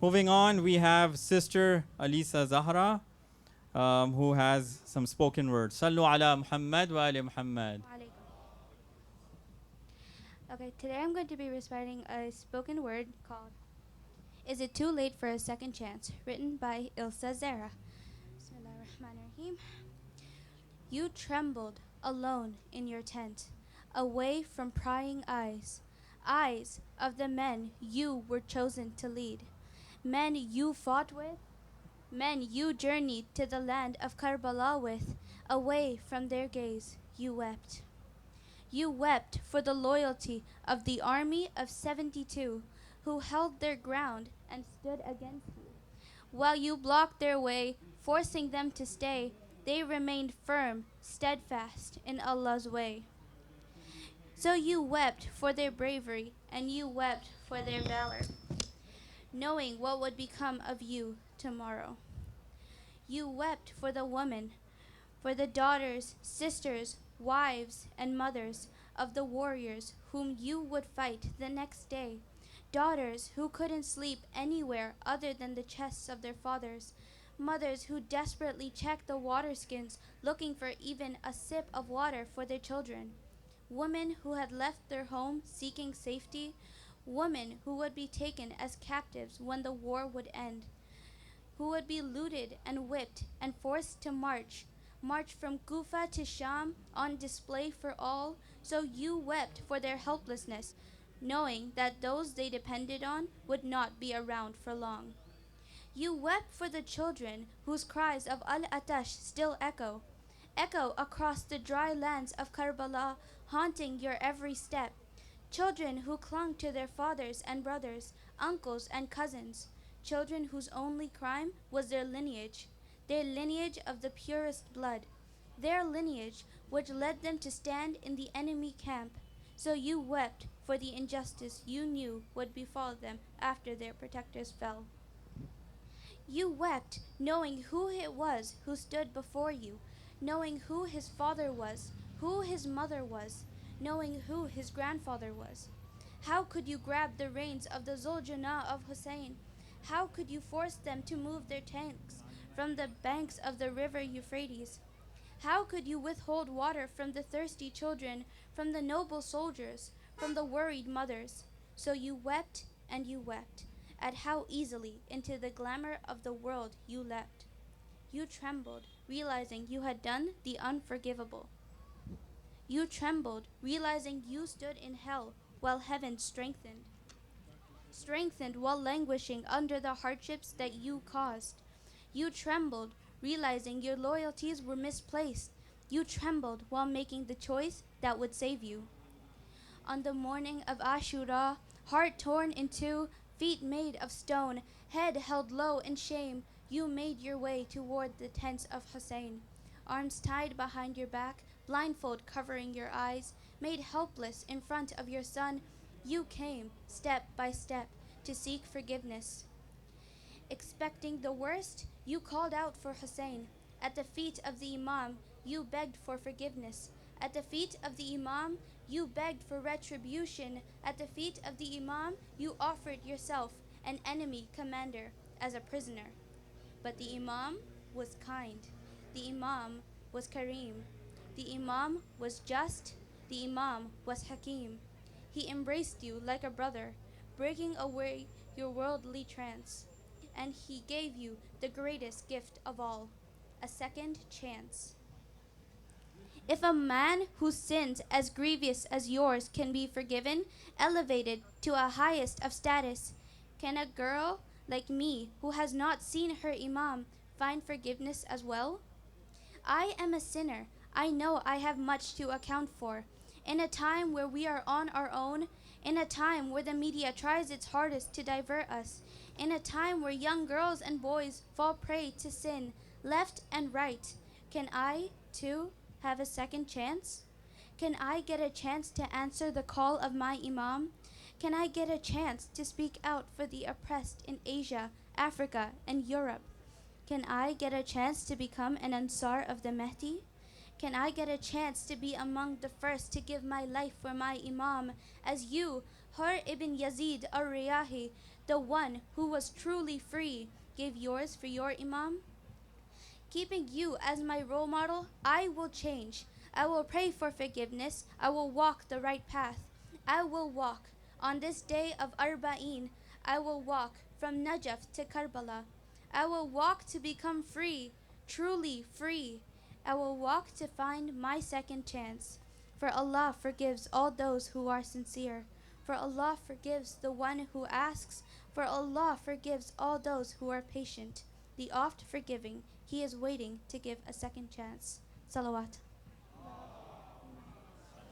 Moving on, we have Sister Ilsa Zehra, who has some spoken words. Sallu ala Muhammad wa ali Muhammad. Okay, today I'm going to be reciting a spoken word called Is It Too Late for a Second Chance? Written by Ilsa Zehra. Bismillahirrahmanirrahim. You trembled alone in your tent, away from prying eyes, eyes of the men you were chosen to lead, men you fought with, men you journeyed to the land of Karbala with, away from their gaze you wept. You wept for the loyalty of the army of 72 who held their ground and stood against you. While you blocked their way, forcing them to stay, they remained firm, steadfast in Allah's way. So you wept for their bravery and you wept for their valor, knowing what would become of you tomorrow. You wept for the women, for the daughters, sisters, wives, and mothers of the warriors whom you would fight the next day, daughters who couldn't sleep anywhere other than the chests of their fathers, mothers who desperately checked the water skins looking for even a sip of water for their children, women who had left their home seeking safety, women who would be taken as captives when the war would end, who would be looted and whipped and forced to march from Kufa to Sham on display for all. So you wept for their helplessness, knowing that those they depended on would not be around for long. You wept for the children whose cries of Al-Atash still echo across the dry lands of Karbala, haunting your every step. Children who clung to their fathers and brothers, uncles and cousins. Children whose only crime was their lineage of the purest blood, their lineage which led them to stand in the enemy camp. So you wept for the injustice you knew would befall them after their protectors fell. You wept knowing who it was who stood before you, knowing who his father was, who his mother was, knowing who his grandfather was. How could you grab the reins of the Zuljana of Hussain? How could you force them to move their tanks from the banks of the river Euphrates? How could you withhold water from the thirsty children, from the noble soldiers, from the worried mothers? So you wept and you wept at how easily into the glamour of the world you leapt. You trembled, realizing you had done the unforgivable. You trembled, realizing you stood in hell while heaven strengthened while languishing under the hardships that you caused. You trembled, realizing your loyalties were misplaced. You trembled while making the choice that would save you. On the morning of Ashura, heart torn in two, feet made of stone, head held low in shame, you made your way toward the tents of Hussain. Arms tied behind your back, blindfold covering your eyes, made helpless in front of your son, you came, step by step, to seek forgiveness. Expecting the worst, you called out for Hussain. At the feet of the Imam, you begged for forgiveness. At the feet of the Imam, you begged for retribution. At the feet of the Imam, you offered yourself, an enemy commander, as a prisoner. But the Imam was kind. The Imam was Kareem. The Imam was just. The Imam was Hakim. He embraced you like a brother, breaking away your worldly trance. And he gave you the greatest gift of all, a second chance. If a man whose sins as grievous as yours can be forgiven, elevated to a highest of status, can a girl like me who has not seen her Imam find forgiveness as well? I am a sinner. I know I have much to account for. In a time where we are on our own, in a time where the media tries its hardest to divert us, in a time where young girls and boys fall prey to sin, left and right, can I, too, have a second chance? Can I get a chance to answer the call of my Imam? Can I get a chance to speak out for the oppressed in Asia, Africa, and Europe? Can I get a chance to become an Ansar of the Mahdi? Can I get a chance to be among the first to give my life for my Imam, as you, Hur ibn Yazeed al-Riyahi, the one who was truly free, gave yours for your Imam? Keeping you as my role model, I will change. I will pray for forgiveness. I will walk the right path. I will walk. On this day of Arbaeen, I will walk from Najaf to Karbala. I will walk to become free, truly free. I will walk to find my second chance. For Allah forgives all those who are sincere. For Allah forgives the one who asks. For Allah forgives all those who are patient. The oft forgiving, He is waiting to give a second chance. Salawat.